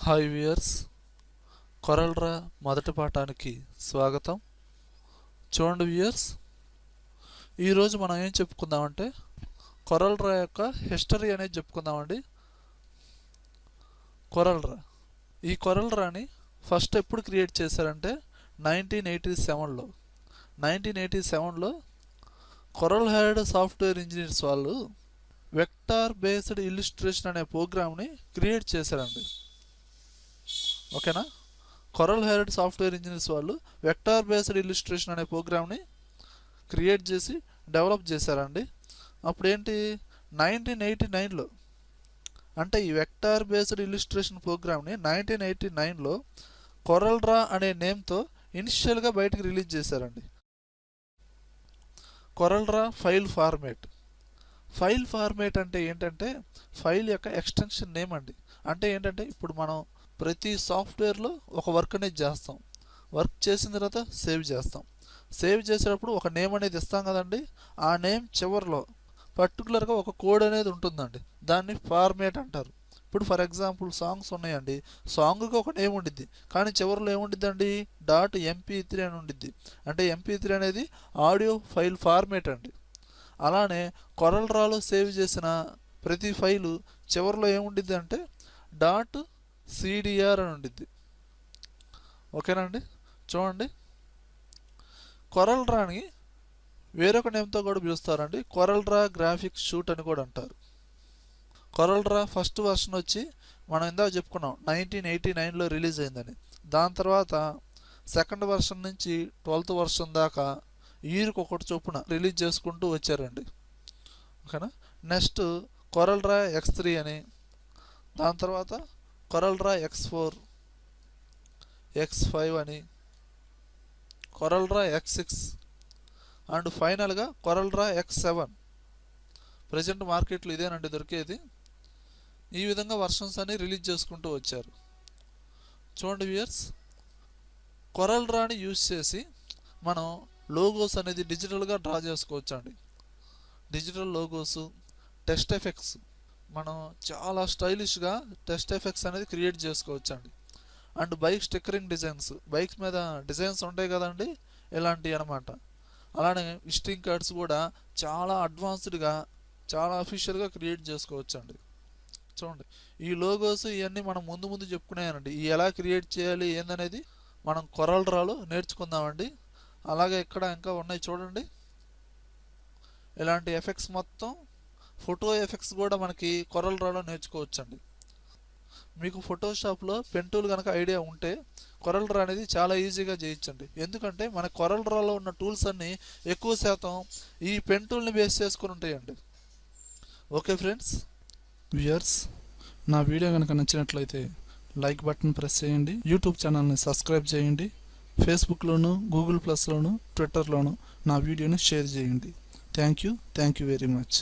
Hi viewers, coral draw మొదటి పాఠానికి స్వాగతం. చూడండి వ్యూయర్స్, ఈరోజు మనం ఏం చెప్పుకుందామంటే కొరల్ డ్రా యొక్క హిస్టరీ అనేది చెప్పుకుందామండి. ఈ కొరల్ డ్రాని ఫస్ట్ ఎప్పుడు క్రియేట్ చేశారంటే 1987లో కొరల్ హెడ్ సాఫ్ట్వేర్ ఇంజనీర్స్ వాళ్ళు వెక్టార్ బేస్డ్ ఇల్లుస్ట్రేషన్ అనే ప్రోగ్రామ్ని క్రియేట్ చేశారండి. ఓకేనా, కొరల్ హెడ్ సాఫ్ట్వేర్ ఇంజనీర్స్ వాళ్ళు వెక్టార్ బేస్డ్ ఇల్లుస్ట్రేషన్ అనే ప్రోగ్రామ్ని క్రియేట్ చేసి డెవలప్ చేశారండి. అప్పుడు ఏంటి 1989లో అంటే ఈ వెక్టార్ బేస్డ్ ఇల్లుస్ట్రేషన్ ప్రోగ్రామ్ని 1989లో కొరల్ డ్రా అనే నేమ్తో ఇనిషియల్గా బయటకు రిలీజ్ చేశారండి. కొరల్ డ్రా ఫైల్ ఫార్మేట్ అంటే ఏంటంటే ఫైల్ యొక్క ఎక్స్టెన్షన్ నేమ్ అండి. అంటే ఏంటంటే ఇప్పుడు మనం ప్రతి సాఫ్ట్వేర్లో ఒక వర్క్ అనేది చేస్తాం. వర్క్ చేసిన తర్వాత సేవ్ చేసేటప్పుడు ఒక నేమ్ అనేది ఇస్తాం కదండి. ఆ నేమ్ చివరిలో పర్టికులర్గా ఒక కోడ్ అనేది ఉంటుందండి. దాన్ని ఫార్మేట్ అంటారు. ఇప్పుడు ఫర్ ఎగ్జాంపుల్ సాంగ్స్ ఉన్నాయండి, సాంగ్కి ఒక నేమ్ ఉండిద్ది, కానీ చివరిలో ఏముండిద్దండి .mp3 అని ఉండిద్ది. అంటే mp3 అనేది ఆడియో ఫైల్ ఫార్మేట్ అండి. అలానే కొరల్ డ్రాలో సేవ్ చేసిన ప్రతి ఫైలు చివరిలో ఏముండిద్ది అంటే .cdr అని ఉండిద్ది. ఓకేనండి, చూడండి, కొరల్ డ్రాని వేరొక నేమ్తో కూడా పిలుస్తారండి. కొరల్ డ్రా గ్రాఫిక్ షూట్ అని కూడా అంటారు. కొరల్ డ్రా ఫస్ట్ వర్షన్ వచ్చి మనం ఇందాక చెప్పుకున్నాం 1989లో రిలీజ్ అయిందని. దాని తర్వాత సెకండ్ వర్షన్ నుంచి 12th వర్షన్ దాకా ఇయర్కి ఒకటి చొప్పున రిలీజ్ చేసుకుంటూ వచ్చారండి. ఓకేనా, నెక్స్ట్ కొరల్ డ్రా X3 అని, దాని తర్వాత కొరల్ డ్రా X4, X5 అని, కొరల్ డ్రా X6 అండ్ ఫైనల్గా కొరల్ డ్రా X7. ప్రజెంట్ మార్కెట్లో ఇదేనండి దొరికేది. ఈ విధంగా వర్షన్స్ అని రిలీజ్ చేసుకుంటూ వచ్చారు. చూడండి వ్యూయర్స్, కొరల్ డ్రాని యూజ్ చేసి మనం లోగోస్ అనేది డిజిటల్గా డ్రా చేసుకోవచ్చు అండి. డిజిటల్ లోగోస్, టెక్స్ట్ ఎఫెక్ట్స్ మనం చాలా స్టైలిష్గా టెక్స్ట్ ఎఫెక్ట్స్ అనేది క్రియేట్ చేసుకోవచ్చు అండి. And bike stickering designs, bikes మీద డిజైన్స్ ఉంటాయి కదండి, ఇలాంటివి అనమాట. అలానే విజిటింగ్ కార్డ్స్ కూడా చాలా అడ్వాన్స్డ్గా, చాలా అఫీషియల్గా క్రియేట్ చేసుకోవచ్చు అండి. చూడండి, ఈ లోగోస్ ఇవన్నీ మనం ముందు చెప్పుకునేనండి. ఈ ఎలా క్రియేట్ చేయాలి ఏందనేది మనం కొరల్ డ్రాలో నేర్చుకుందామండి. అలాగే ఇక్కడ ఇంకా ఉన్నాయి చూడండి, ఇలాంటి ఎఫెక్ట్స్ మొత్తం ఫోటో ఎఫెక్ట్స్ కూడా మనకి కొరల్ డ్రాలో నేర్చుకోవచ్చండి. మీకు ఫోటోషాప్లో పెన్ టూల్ కనుక ఐడియా ఉంటే కొరల్ డ్రా అనేది చాలా ఈజీగా చేయొచ్చండి. ఎందుకంటే మన కొరల్ డ్రాలో ఉన్న టూల్స్ అన్నీ ఎక్కువ శాతం ఈ పెన్ టూల్ని బేస్ చేసుకుని ఉంటాయండి. ఓకే ఫ్రెండ్స్, వ్యూయర్స్, నా వీడియో కనుక నచ్చినట్లయితే లైక్ బటన్ ప్రెస్ చేయండి. యూట్యూబ్ ఛానల్ని సబ్స్క్రైబ్ చేయండి. ఫేస్బుక్లోను, గూగుల్+లోను, ట్విట్టర్లోను నా వీడియోని షేర్ చేయండి. Thank you very much.